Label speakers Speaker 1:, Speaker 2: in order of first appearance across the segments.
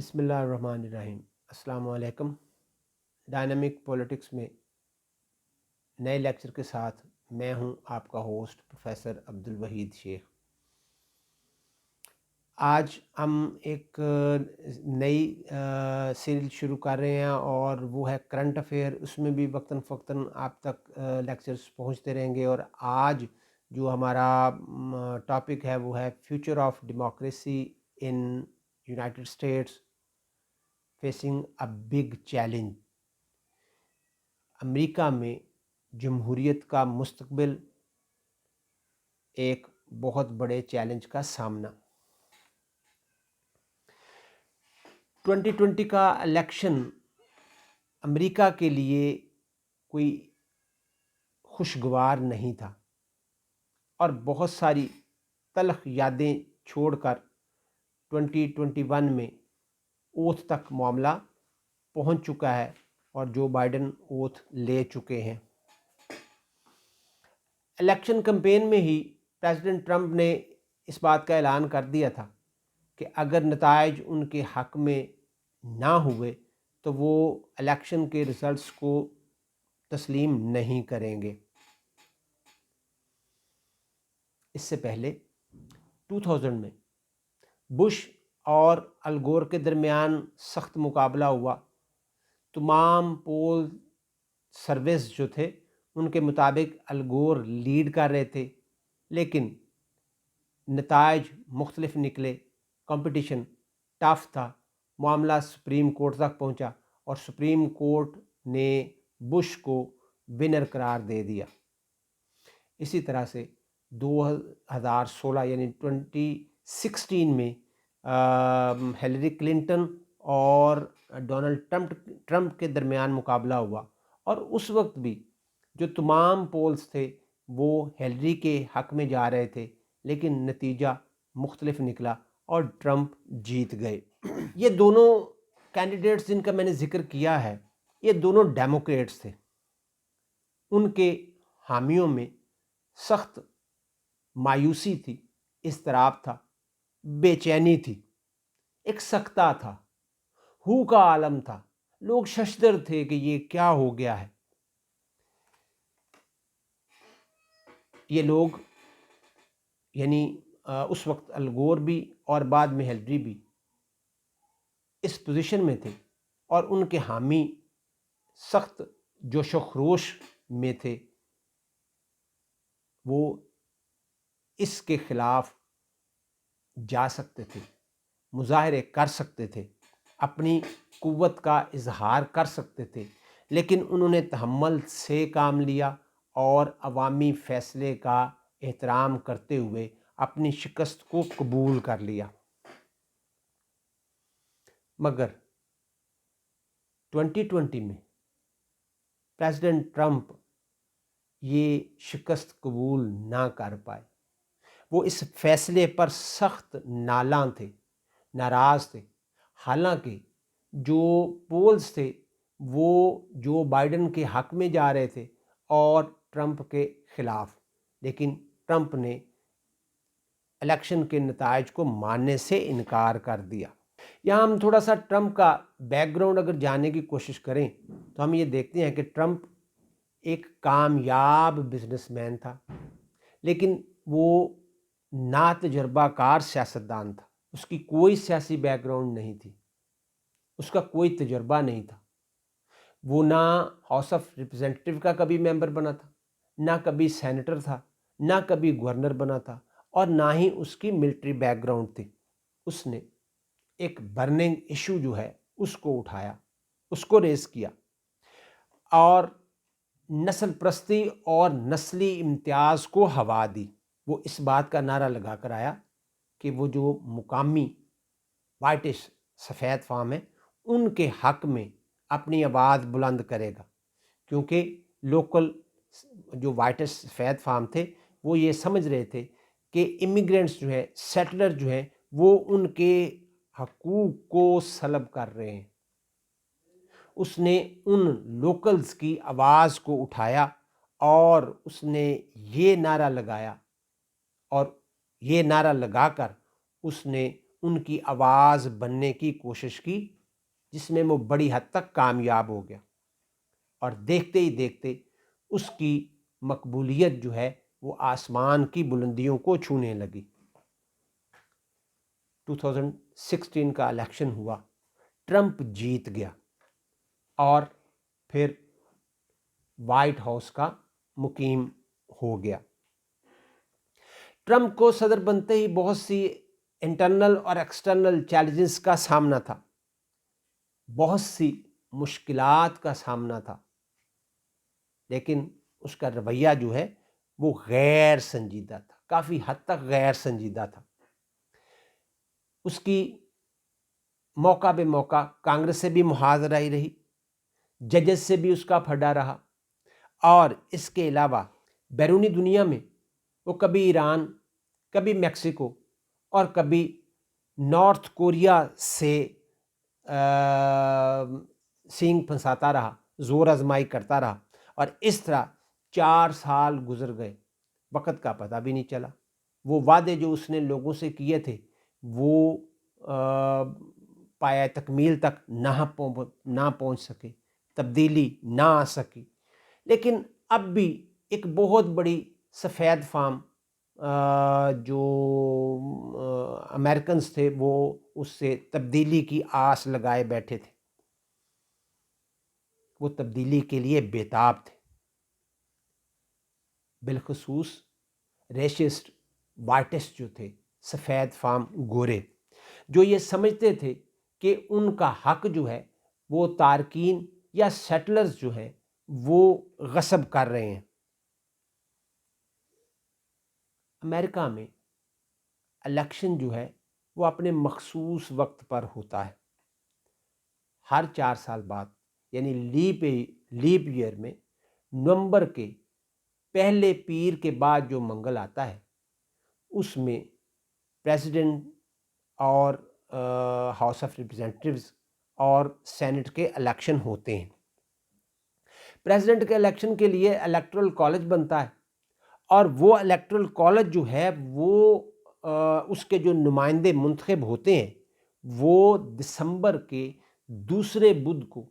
Speaker 1: بسم اللہ الرحمن الرحیم۔ السلام علیکم۔ ڈائنامک پولیٹکس میں نئے لیکچر کے ساتھ میں ہوں آپ کا ہوسٹ پروفیسر عبدالوحید شیخ۔ آج ہم ایک نئی سیریز شروع کر رہے ہیں اور وہ ہے کرنٹ افیئر۔ اس میں بھی وقتاً فوقتاً آپ تک لیکچرز پہنچتے رہیں گے، اور آج جو ہمارا ٹاپک ہے وہ ہے future of democracy in United States facing a big challenge. امریکہ میں جمہوریت کا مستقبل ایک بہت بڑے چیلنج کا سامنا۔ 2020 کا الیکشن امریکہ کے لیے کوئی خوشگوار نہیں تھا، اور بہت ساری تلخ یادیں چھوڑ کر 2021 میں اوتھ تک معاملہ پہنچ چکا ہے، اور جو بائیڈن اوتھ لے چکے ہیں۔ الیکشن کمپین میں ہی پریزیڈنٹ ٹرمپ نے اس بات کا اعلان کر دیا تھا کہ اگر نتائج ان کے حق میں نہ ہوئے تو وہ الیکشن کے ریزلٹس کو تسلیم نہیں کریں گے۔ اس سے پہلے 2000 میں بش اور الگور کے درمیان سخت مقابلہ ہوا۔ تمام پول سروس جو تھے ان کے مطابق الگور لیڈ کر رہے تھے، لیکن نتائج مختلف نکلے۔ کمپٹیشن ٹف تھا۔ معاملہ سپریم کورٹ تک پہنچا، اور سپریم کورٹ نے بش کو ونر قرار دے دیا۔ اسی طرح سے 2016 یعنی 2016 میں ہیلری کلنٹن اور ڈونلڈ ٹرمپ کے درمیان مقابلہ ہوا، اور اس وقت بھی جو تمام پولز تھے وہ ہیلری کے حق میں جا رہے تھے، لیکن نتیجہ مختلف نکلا اور ٹرمپ جیت گئے۔ یہ دونوں کینڈیڈیٹس جن کا میں نے ذکر کیا ہے، یہ دونوں ڈیموکریٹس تھے۔ ان کے حامیوں میں سخت مایوسی تھی، اضطراب تھا، بے چینی تھی، ایک سکتہ تھا، ہو کا عالم تھا۔ لوگ ششدر تھے کہ یہ کیا ہو گیا ہے۔ یہ لوگ یعنی اس وقت الگور بھی اور بعد میں ہیلری بھی اس پوزیشن میں تھے، اور ان کے حامی سخت جوش و خروش میں تھے۔ وہ اس کے خلاف جا سکتے تھے، مظاہرے کر سکتے تھے، اپنی قوت کا اظہار کر سکتے تھے، لیکن انہوں نے تحمل سے کام لیا اور عوامی فیصلے کا احترام کرتے ہوئے اپنی شکست کو قبول کر لیا۔ مگر 2020 میں پریزیڈنٹ ٹرمپ یہ شکست قبول نہ کر پائے۔ وہ اس فیصلے پر سخت نالاں تھے، ناراض تھے۔ حالانکہ جو پولز تھے وہ جو بائیڈن کے حق میں جا رہے تھے اور ٹرمپ کے خلاف، لیکن ٹرمپ نے الیکشن کے نتائج کو ماننے سے انکار کر دیا۔ یہاں ہم تھوڑا سا ٹرمپ کا بیک گراؤنڈ اگر جاننے کی کوشش کریں تو ہم یہ دیکھتے ہیں کہ ٹرمپ ایک کامیاب بزنس مین تھا، لیکن وہ نا تجربہ کار سیاستدان تھا۔ اس کی کوئی سیاسی بیک گراؤنڈ نہیں تھی، اس کا کوئی تجربہ نہیں تھا۔ وہ نہ ہاؤس آف ریپرزینٹیٹیو کا کبھی ممبر بنا تھا، نہ کبھی سینیٹر تھا، نہ کبھی گورنر بنا تھا، اور نہ ہی اس کی ملٹری بیک گراؤنڈ تھی۔ اس نے ایک برننگ ایشو جو ہے اس کو اٹھایا، اس کو ریز کیا، اور نسل پرستی اور نسلی امتیاز کو ہوا دی۔ وہ اس بات کا نعرہ لگا کر آیا کہ وہ جو مقامی وائٹش سفید فام ہیں ان کے حق میں اپنی آواز بلند کرے گا، کیونکہ لوکل جو وائٹش سفید فام تھے وہ یہ سمجھ رہے تھے کہ امیگرینٹس جو ہیں، سیٹلر جو ہیں، وہ ان کے حقوق کو سلب کر رہے ہیں۔ اس نے ان لوکلز کی آواز کو اٹھایا اور اس نے یہ نعرہ لگایا، اور یہ نعرہ لگا کر اس نے ان کی آواز بننے کی کوشش کی، جس میں وہ بڑی حد تک کامیاب ہو گیا، اور دیکھتے ہی دیکھتے اس کی مقبولیت جو ہے وہ آسمان کی بلندیوں کو چھونے لگی۔ 2016 کا الیکشن ہوا، ٹرمپ جیت گیا اور پھر وائٹ ہاؤس کا مقیم ہو گیا۔ ٹرمپ کو صدر بنتے ہی بہت سی انٹرنل اور ایکسٹرنل چیلنجز کا سامنا تھا، بہت سی مشکلات کا سامنا تھا، لیکن اس کا رویہ جو ہے وہ غیر سنجیدہ تھا، کافی حد تک غیر سنجیدہ تھا۔ اس کی موقع بے موقع کانگریس سے بھی محاذرائی رہی، ججز سے بھی اس کا پھڈا رہا، اور اس کے علاوہ بیرونی دنیا میں وہ کبھی ایران، کبھی میکسیکو اور کبھی نارتھ کوریا سے سینگ پھنساتا رہا، زور آزمائی کرتا رہا، اور اس طرح 4 سال گزر گئے، وقت کا پتہ بھی نہیں چلا۔ وہ وعدے جو اس نے لوگوں سے کیے تھے وہ پایہ تکمیل تک نہ پہنچ سکے، تبدیلی نہ آ سکی۔ لیکن اب بھی ایک بہت بڑی سفید فام جو امریکنز تھے وہ اس سے تبدیلی کی آس لگائے بیٹھے تھے، وہ تبدیلی کے لیے بیتاب تھے، بالخصوص ریشسٹ وائٹسٹ جو تھے، سفید فام گورے، جو یہ سمجھتے تھے کہ ان کا حق جو ہے وہ تارکین یا سیٹلرز جو ہیں وہ غصب کر رہے ہیں۔ امریکہ میں الیکشن جو ہے وہ اپنے مخصوص وقت پر ہوتا ہے، ہر 4 سال بعد، یعنی لیپ ایئر میں نومبر کے پہلے پیر کے بعد جو منگل آتا ہے اس میں پریزیڈنٹ اور ہاؤس آف ریپرزینٹیوز اور سینٹ کے الیکشن ہوتے ہیں۔ پریزیڈنٹ کے الیکشن کے لیے الیکٹرل کالج بنتا ہے، اور وہ الیکٹرل کالج جو ہے وہ اس کے جو نمائندے منتخب ہوتے ہیں وہ دسمبر کے دوسرے بدھ کو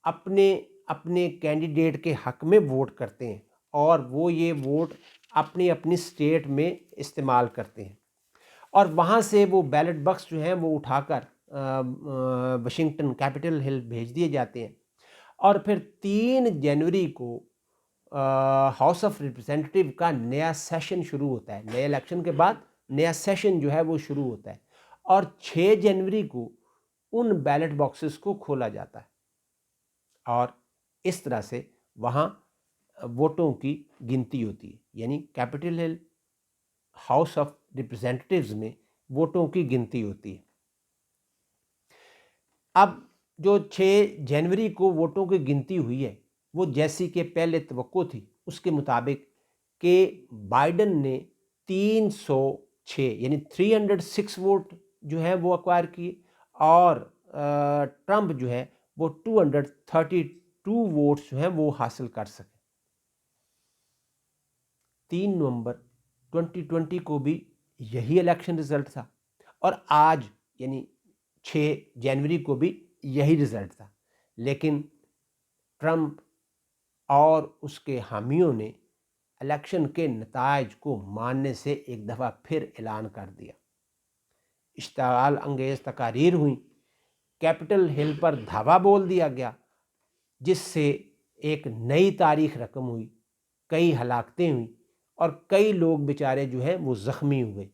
Speaker 1: اپنے کینڈیڈیٹ کے حق میں ووٹ کرتے ہیں، اور وہ یہ ووٹ اپنی اسٹیٹ میں استعمال کرتے ہیں، اور وہاں سے وہ بیلٹ باکس جو ہیں وہ اٹھا کر واشنگٹن کیپٹل ہل بھیج دیے جاتے ہیں، اور پھر 3 جنوری کو ہاؤس آف ریپرزینٹیو کا نیا سیشن شروع ہوتا ہے، نئے الیکشن کے بعد نیا سیشن جو ہے وہ شروع ہوتا ہے، اور 6 جنوری کو ان بیلٹ باکسز کو کھولا جاتا ہے، اور اس طرح سے وہاں ووٹوں کی گنتی ہوتی ہے، یعنی کیپٹل ہل ہاؤس آف ریپرزینٹیوز میں ووٹوں کی گنتی ہوتی ہے۔ اب جو 6 جنوری کو ووٹوں کی گنتی ہوئی ہے وہ جیسی کہ پہلے توقع تھی اس کے مطابق کہ بائیڈن نے 306 یعنی 306 ووٹ جو ہے وہ ایکوائر کیے، اور ٹرمپ جو ہے وہ 232 ووٹس جو ہیں وہ حاصل کر سکے۔ 3 نومبر 2020 کو بھی یہی الیکشن رزلٹ تھا، اور آج یعنی 6 جنوری کو بھی یہی رزلٹ تھا، لیکن ٹرمپ اور اس کے حامیوں نے الیکشن کے نتائج کو ماننے سے ایک دفعہ پھر اعلان کر دیا۔ اشتعال انگیز تقاریر ہوئیں، کیپٹل ہل پر دھاوا بول دیا گیا، جس سے ایک نئی تاریخ رقم ہوئی، کئی ہلاکتیں ہوئیں، اور کئی لوگ بیچارے جو ہیں وہ زخمی ہوئے،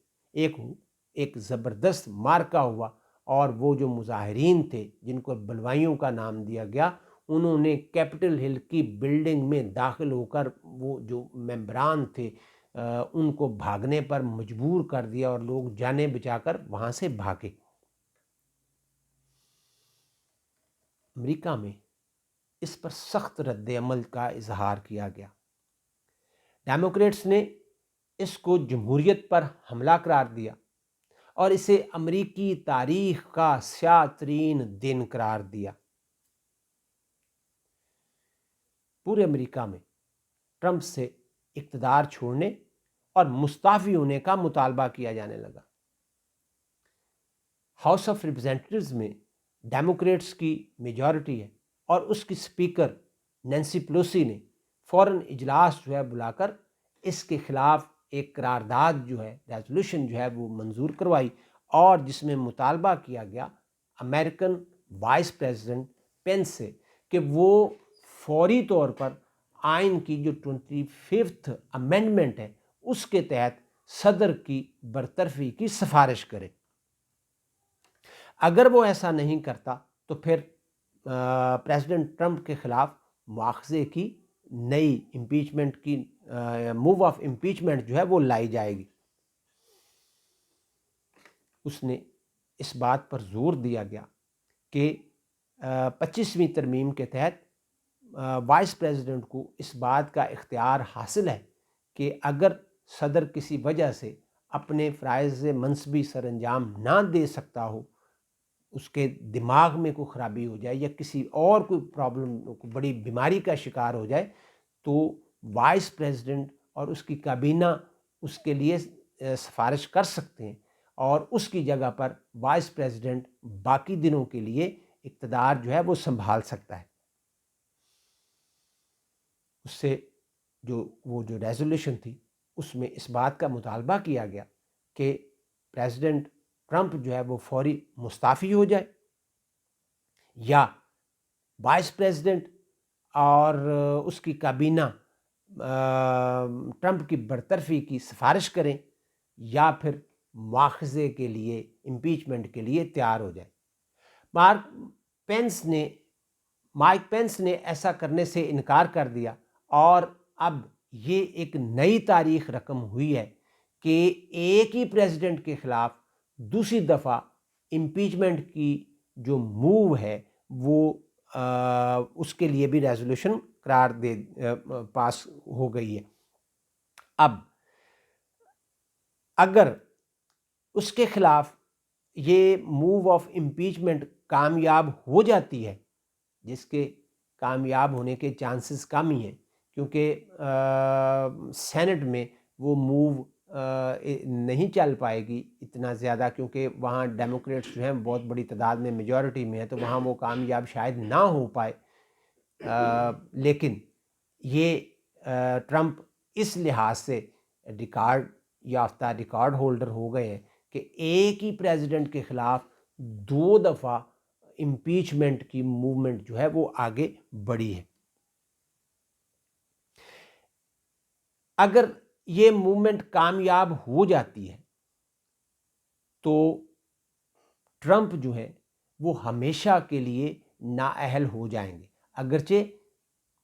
Speaker 1: ایک زبردست مارکا ہوا، اور وہ جو مظاہرین تھے جن کو بلوائیوں کا نام دیا گیا انہوں نے کیپٹل ہل کی بلڈنگ میں داخل ہو کر وہ جو ممبران تھے ان کو بھاگنے پر مجبور کر دیا، اور لوگ جانیں بچا کر وہاں سے بھاگے۔ امریکہ میں اس پر سخت رد عمل کا اظہار کیا گیا۔ ڈیموکریٹس نے اس کو جمہوریت پر حملہ قرار دیا اور اسے امریکی تاریخ کا سیاہ ترین دن قرار دیا۔ پورے امریکہ میں ٹرمپ سے اقتدار چھوڑنے اور مستعفی ہونے کا مطالبہ کیا جانے لگا۔ ہاؤس آف ریپرزینٹیوز میں ڈیموکریٹس کی میجورٹی ہے اور اس کی اسپیکر نینسی پیلوسی نے فوراً اجلاس جو ہے بلا کر اس کے خلاف ایک قرارداد جو ہے ریزولوشن جو ہے وہ منظور کروائی، اور جس میں مطالبہ کیا گیا امریکن وائس پریزیڈنٹ پینس سے کہ وہ فوری طور پر آئین کی جو 25th امینڈمنٹ ہے اس کے تحت صدر کی برطرفی کی سفارش کرے۔ اگر وہ ایسا نہیں کرتا تو پھر پریزیڈنٹ ٹرمپ کے خلاف مواخذے کی نئی امپیچمنٹ کی موو آف امپیچمنٹ جو ہے وہ لائی جائے گی۔ اس نے اس بات پر زور دیا گیا کہ 25ویں ترمیم کے تحت وائس پریزیڈنٹ کو اس بات کا اختیار حاصل ہے کہ اگر صدر کسی وجہ سے اپنے فرائض منصبی سر انجام نہ دے سکتا ہو، اس کے دماغ میں کوئی خرابی ہو جائے یا کسی اور کوئی پرابلم، بڑی بیماری کا شکار ہو جائے، تو وائس پریزیڈنٹ اور اس کی کابینہ اس کے لیے سفارش کر سکتے ہیں، اور اس کی جگہ پر وائس پریزیڈنٹ باقی دنوں کے لیے اقتدار جو ہے وہ سنبھال سکتا ہے۔ اس سے جو ریزولوشن تھی اس میں اس بات کا مطالبہ کیا گیا کہ پریزیڈنٹ ٹرمپ جو ہے وہ فوری مستعفی ہو جائے، یا وائس پریزیڈنٹ اور اس کی کابینہ ٹرمپ کی برطرفی کی سفارش کریں، یا پھر مواخذے کے لیے امپیچمنٹ کے لیے تیار ہو جائے۔ مائک پینس نے ایسا کرنے سے انکار کر دیا، اور اب یہ ایک نئی تاریخ رقم ہوئی ہے کہ ایک ہی پریزیڈنٹ کے خلاف دوسری دفعہ امپیچمنٹ کی جو موو ہے وہ اس کے لیے بھی ریزولوشن قرار دے پاس ہو گئی ہے۔ اب اگر اس کے خلاف یہ موو آف امپیچمنٹ کامیاب ہو جاتی ہے، جس کے کامیاب ہونے کے چانسز کم ہی ہیں کیونکہ سینٹ میں وہ موو نہیں چل پائے گی اتنا زیادہ، کیونکہ وہاں ڈیموکریٹس جو ہیں بہت بڑی تعداد میں میجورٹی میں ہے، تو وہاں وہ کامیاب شاید نہ ہو پائے، لیکن یہ ٹرمپ اس لحاظ سے ریکارڈ یافتہ ریکارڈ ہولڈر ہو گئے ہیں کہ ایک ہی پریزیڈنٹ کے خلاف 2 دفعہ امپیچمنٹ کی موومنٹ جو ہے وہ آگے بڑھی ہے۔ اگر یہ موومنٹ کامیاب ہو جاتی ہے تو ٹرمپ جو ہے وہ ہمیشہ کے لیے نااہل ہو جائیں گے، اگرچہ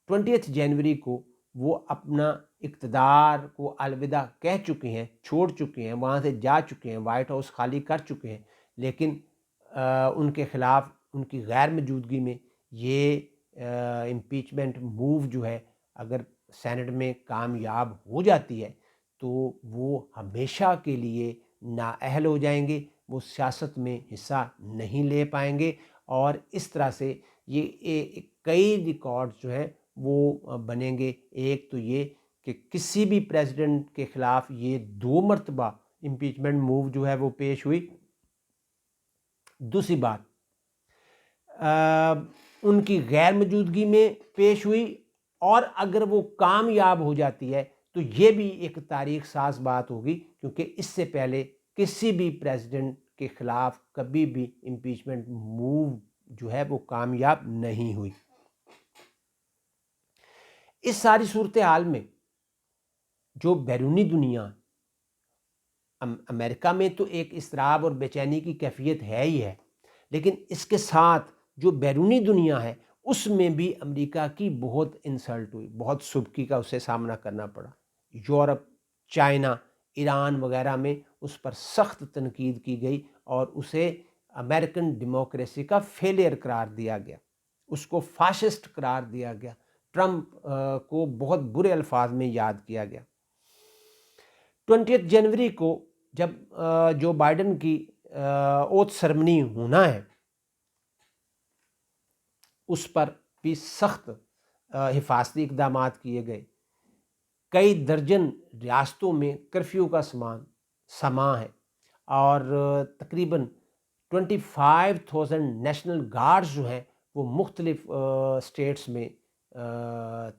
Speaker 1: 20 جنوری کو وہ اپنا اقتدار کو الوداع کہہ چکے ہیں، چھوڑ چکے ہیں، وہاں سے جا چکے ہیں، وائٹ ہاؤس خالی کر چکے ہیں، لیکن ان کے خلاف ان کی غیر موجودگی میں یہ امپیچمنٹ موو جو ہے اگر سینٹ میں کامیاب ہو جاتی ہے تو وہ ہمیشہ کے لیے نااہل ہو جائیں گے، وہ سیاست میں حصہ نہیں لے پائیں گے، اور اس طرح سے یہ کئی ریکارڈ جو ہیں وہ بنیں گے۔ ایک تو یہ کہ کسی بھی پریزیڈنٹ کے خلاف یہ 2 مرتبہ امپیچمنٹ موو جو ہے وہ پیش ہوئی۔ دوسری بات ان کی غیر موجودگی میں پیش ہوئی، اور اگر وہ کامیاب ہو جاتی ہے تو یہ بھی ایک تاریخ ساز بات ہوگی، کیونکہ اس سے پہلے کسی بھی پریزیڈنٹ کے خلاف کبھی بھی امپیچمنٹ موو جو ہے وہ کامیاب نہیں ہوئی۔ اس ساری صورتحال میں جو بیرونی دنیا، امریکہ میں تو ایک اضطراب اور بے چینی کی کیفیت ہے ہی ہے، لیکن اس کے ساتھ جو بیرونی دنیا ہے اس میں بھی امریکہ کی بہت انسلٹ ہوئی، بہت سبکی کا اسے سامنا کرنا پڑا۔ یورپ، چائنا، ایران وغیرہ میں اس پر سخت تنقید کی گئی اور اسے امریکن ڈیموکریسی کا فیلئر قرار دیا گیا، اس کو فاشسٹ قرار دیا گیا، ٹرمپ کو بہت برے الفاظ میں یاد کیا گیا۔ 20 جنوری کو جب جو بائیڈن کی اوتھ سرمنی ہونا ہے اس پر بھی سخت حفاظتی اقدامات کیے گئے، کئی درجن ریاستوں میں کرفیو کا سماں ہے، اور تقریباً 25,000 نیشنل گارڈز جو ہیں وہ مختلف اسٹیٹس میں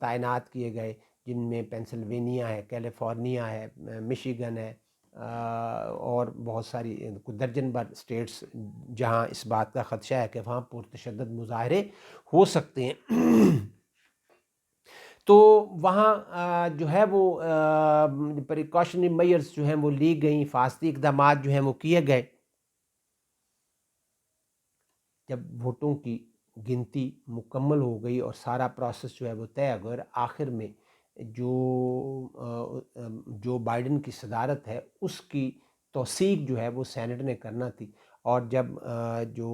Speaker 1: تعینات کیے گئے، جن میں پینسلوینیا ہے، کیلیفورنیا ہے، مشیگن ہے، اور بہت ساری درجن بھر اسٹیٹس جہاں اس بات کا خدشہ ہے کہ وہاں پرتشدد مظاہرے ہو سکتے ہیں۔ تو وہاں جو ہے وہ پریکاشنری میئرز جو ہیں وہ لی گئیں، حفاظتی اقدامات جو ہیں وہ کیے گئے۔ جب ووٹوں کی گنتی مکمل ہو گئی اور سارا پروسیس جو ہے وہ طے ہو گیا، آخر میں جو بائیڈن کی صدارت ہے اس کی توثیق جو ہے وہ سینٹ نے کرنا تھی، اور جب جو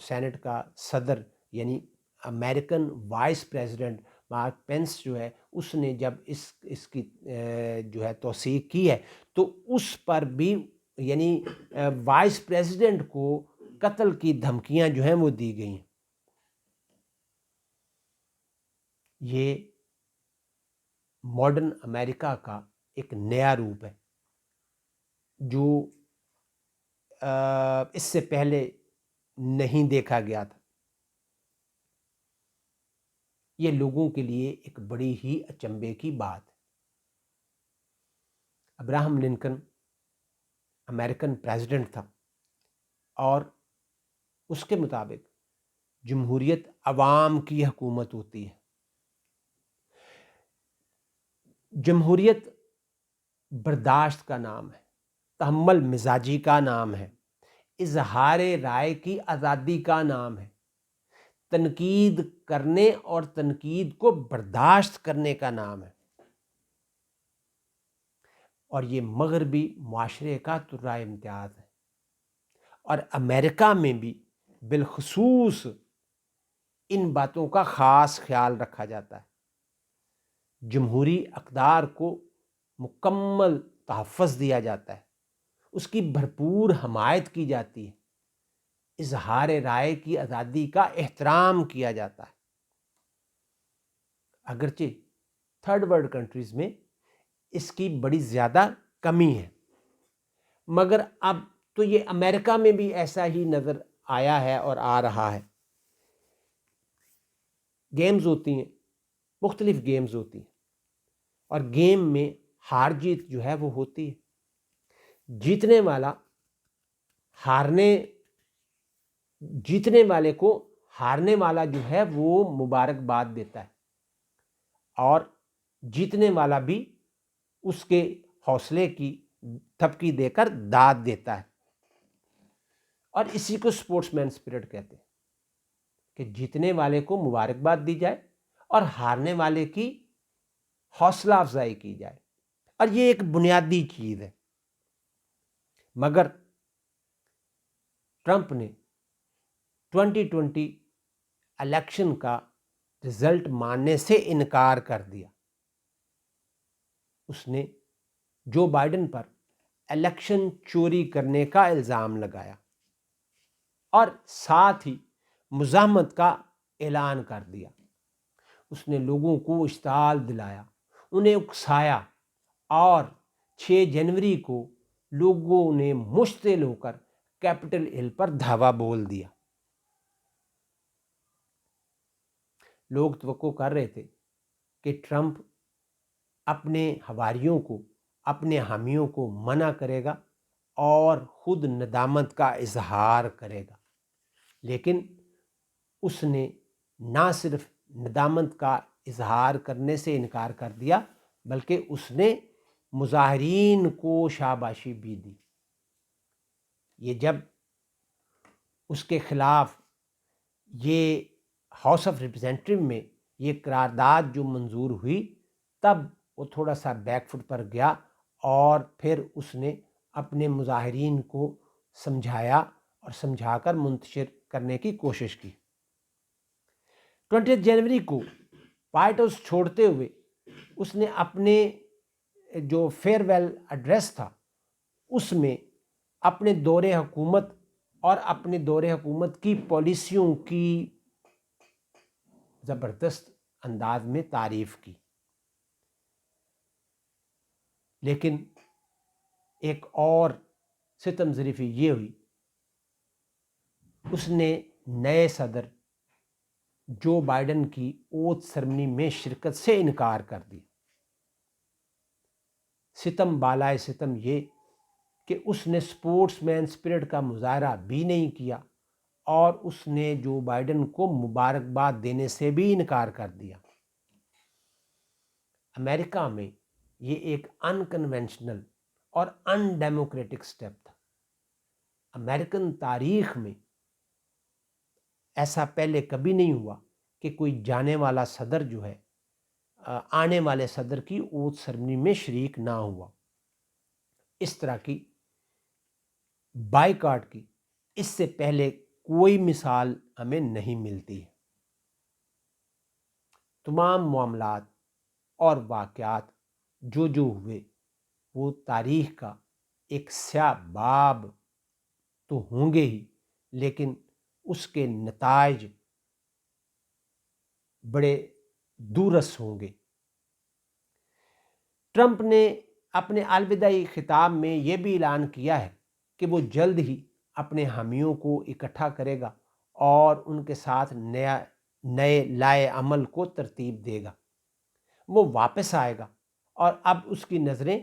Speaker 1: سینٹ کا صدر یعنی امریکن وائس پریزیڈنٹ مارک پینس جو ہے اس نے جب اس کی جو ہے توثیق کی ہے، تو اس پر بھی یعنی وائس پریزیڈنٹ کو قتل کی دھمکیاں جو ہیں وہ دی گئی ہیں۔ یہ ماڈرن امریکہ کا ایک نیا روپ ہے جو اس سے پہلے نہیں دیکھا گیا تھا۔ یہ لوگوں کے لیے ایک بڑی ہی اچنبے کی بات ہے۔ ابراہم لنکن امریکن پریزیڈنٹ تھا، اور اس کے مطابق جمہوریت عوام کی حکومت ہوتی ہے۔ جمہوریت برداشت کا نام ہے، تحمل مزاجی کا نام ہے، اظہار رائے کی آزادی کا نام ہے، تنقید کرنے اور تنقید کو برداشت کرنے کا نام ہے، اور یہ مغربی معاشرے کا طرۂ امتیاز ہے۔ اور امریکہ میں بھی بالخصوص ان باتوں کا خاص خیال رکھا جاتا ہے۔ جمہوری اقدار کو مکمل تحفظ دیا جاتا ہے، اس کی بھرپور حمایت کی جاتی ہے، اظہار رائے کی آزادی کا احترام کیا جاتا ہے۔ اگرچہ تھرڈ ورلڈ کنٹریز میں اس کی بڑی زیادہ کمی ہے، مگر اب تو یہ امریکہ میں بھی ایسا ہی نظر آیا ہے اور آ رہا ہے۔ گیمز ہوتی ہیں، مختلف گیمز ہوتی ہیں، اور گیم میں ہار جیت جو ہے وہ ہوتی ہے۔ جیتنے والے کو ہارنے والا جو ہے وہ مبارکباد دیتا ہے، اور جیتنے والا بھی اس کے حوصلے کی تھپکی دے کر داد دیتا ہے، اور اسی کو سپورٹس مین اسپرٹ کہتے ہیں کہ جیتنے والے کو مبارکباد دی جائے اور ہارنے والے کی حوصلہ افزائی کی جائے، اور یہ ایک بنیادی چیز ہے۔ مگر ٹرمپ نے 2020 الیکشن کا رزلٹ ماننے سے انکار کر دیا۔ اس نے جو بائیڈن پر الیکشن چوری کرنے کا الزام لگایا، اور ساتھ ہی مزاحمت کا اعلان کر دیا۔ اس نے لوگوں کو اشتعال دلایا، انہیں اکسایا، اور 6 جنوری کو لوگوں نے مشتعل ہو کر کیپٹل ہل پر دھاوا بول دیا۔ لوگ توقع کر رہے تھے کہ ٹرمپ اپنے حواریوں کو، اپنے حامیوں کو منع کرے گا اور خود ندامت کا اظہار کرے گا، لیکن اس نے نہ صرف ندامت کا اظہار کرنے سے انکار کر دیا، بلکہ اس نے مظاہرین کو شاباشی بھی دی۔ یہ جب اس کے خلاف یہ ہاؤس آف ریپرزینٹیٹو میں یہ قرارداد جو منظور ہوئی، تب وہ تھوڑا سا بیک فٹ پر گیا، اور پھر اس نے اپنے مظاہرین کو سمجھایا اور سمجھا کر منتشر کرنے کی کوشش کی۔ 20 جنوری کو وائٹ ہاؤس چھوڑتے ہوئے اس نے اپنے جو فیئر ویل ایڈریس تھا اس میں اپنے دور حکومت اور اپنے دور حکومت کی پالیسیوں کی زبردست انداز میں تعریف کی، لیکن ایک اور ستم ظریفی یہ ہوئی اس نے نئے صدر جو بائیڈن کی اوتھ سرمنی میں شرکت سے انکار کر دیا۔ ستم بالائے ستم یہ کہ اس نے سپورٹس مین اسپرٹ کا مظاہرہ بھی نہیں کیا اور اس نے جو بائیڈن کو مبارکباد دینے سے بھی انکار کر دیا۔ امریکہ میں یہ ایک انکنونشنل اور ان ڈیموکریٹک سٹیپ تھا۔ امریکن تاریخ میں ایسا پہلے کبھی نہیں ہوا کہ کوئی جانے والا صدر جو ہے آنے والے صدر کی اوتھ سرمنی میں شریک نہ ہوا۔ اس طرح کی بائیکاٹ کی اس سے پہلے کوئی مثال ہمیں نہیں ملتی ہے۔ تمام معاملات اور واقعات جو ہوئے وہ تاریخ کا ایک سیاہ باب تو ہوں گے ہی، لیکن اس کے نتائج بڑے دورس ہوں گے۔ ٹرمپ نے اپنے الوداعی خطاب میں یہ بھی اعلان کیا ہے کہ وہ جلد ہی اپنے حامیوں کو اکٹھا کرے گا اور ان کے ساتھ نئے لائے عمل کو ترتیب دے گا۔ وہ واپس آئے گا اور اب اس کی نظریں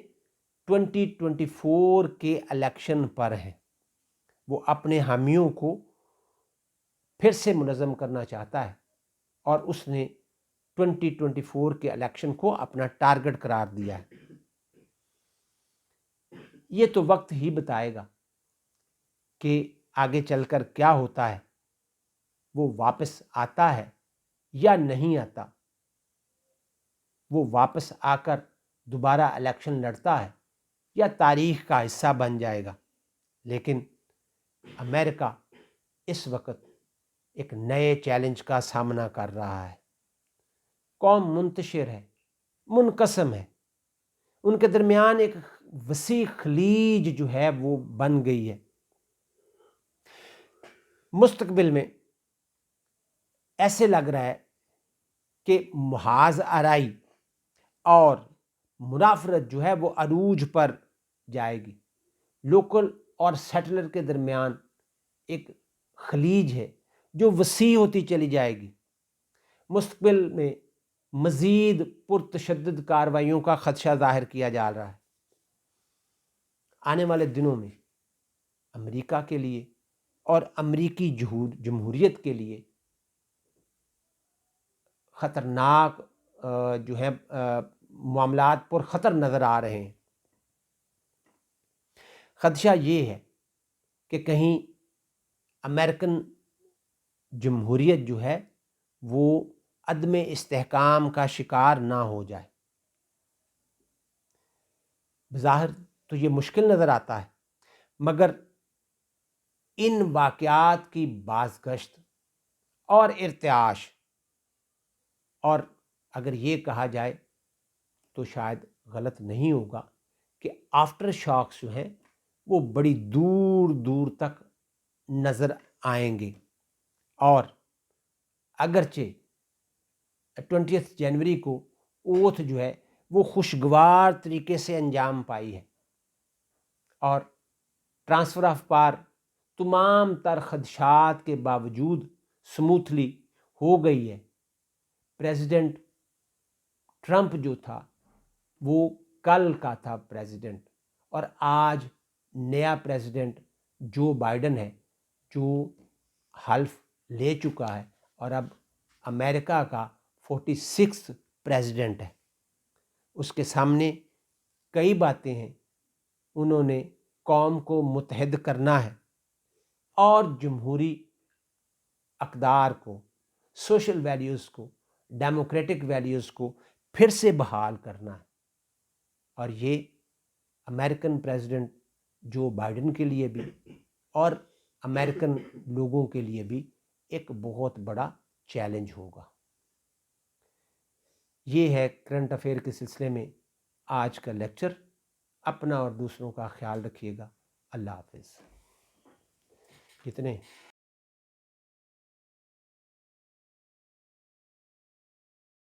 Speaker 1: 2024 کے الیکشن پر ہیں۔ وہ اپنے حامیوں کو پھر سے منظم کرنا چاہتا ہے اور اس نے 2024 کے الیکشن کو اپنا ٹارگٹ قرار دیا ہے۔ یہ تو وقت ہی بتائے گا کہ آگے چل کر کیا ہوتا ہے، وہ واپس آتا ہے یا نہیں آتا، وہ واپس آ کر دوبارہ الیکشن لڑتا ہے یا تاریخ کا حصہ بن جائے گا۔ لیکن امریکہ اس وقت ایک نئے چیلنج کا سامنا کر رہا ہے۔ قوم منتشر ہے، منقسم ہے، ان کے درمیان ایک وسیع خلیج جو ہے وہ بن گئی ہے۔ مستقبل میں ایسے لگ رہا ہے کہ محاذ آرائی اور منافرت جو ہے وہ عروج پر جائے گی۔ لوکل اور سیٹلر کے درمیان ایک خلیج ہے جو وسیع ہوتی چلی جائے گی۔ مستقبل میں مزید پرتشدد کارروائیوں کا خدشہ ظاہر کیا جا رہا ہے۔ آنے والے دنوں میں امریکہ کے لیے اور امریکی جمہوریت کے لیے خطرناک جو ہے معاملات پر خطر نظر آ رہے ہیں۔ خدشہ یہ ہے کہ کہیں امریکن جمہوریت جو ہے وہ عدم استحکام کا شکار نہ ہو جائے۔ بظاہر تو یہ مشکل نظر آتا ہے، مگر ان واقعات کی بازگشت اور ارتعاش، اور اگر یہ کہا جائے تو شاید غلط نہیں ہوگا کہ آفٹر شاکس جو ہیں وہ بڑی دور دور تک نظر آئیں گے، اور اگرچہ 20 جنوری کو اوتھ جو ہے وہ خوشگوار طریقے سے انجام پائی ہے اور ٹرانسفر آف پاور تمام تر خدشات کے باوجود سموتھلی ہو گئی ہے۔ پریزیڈنٹ ٹرمپ جو تھا وہ کل کا تھا پریزیڈنٹ، اور آج نیا پریزیڈنٹ جو بائیڈن ہے جو حلف لے چکا ہے اور اب امریکہ کا 46 پریزیڈنٹ ہے۔ اس کے سامنے کئی باتیں ہیں۔ انہوں نے قوم کو متحد کرنا ہے اور جمہوری اقدار کو، سوشل ویلیوز کو، ڈیموکریٹک ویلیوز کو پھر سے بحال کرنا ہے، اور یہ امریکن پریزیڈنٹ جو بائیڈن کے لیے بھی اور امریکن لوگوں کے لیے بھی ایک بہت بڑا چیلنج ہوگا۔ یہ ہے کرنٹ افیئر کے سلسلے میں آج کا لیکچر۔ اپنا اور دوسروں کا خیال رکھیے گا۔ اللہ حافظ۔ کتنے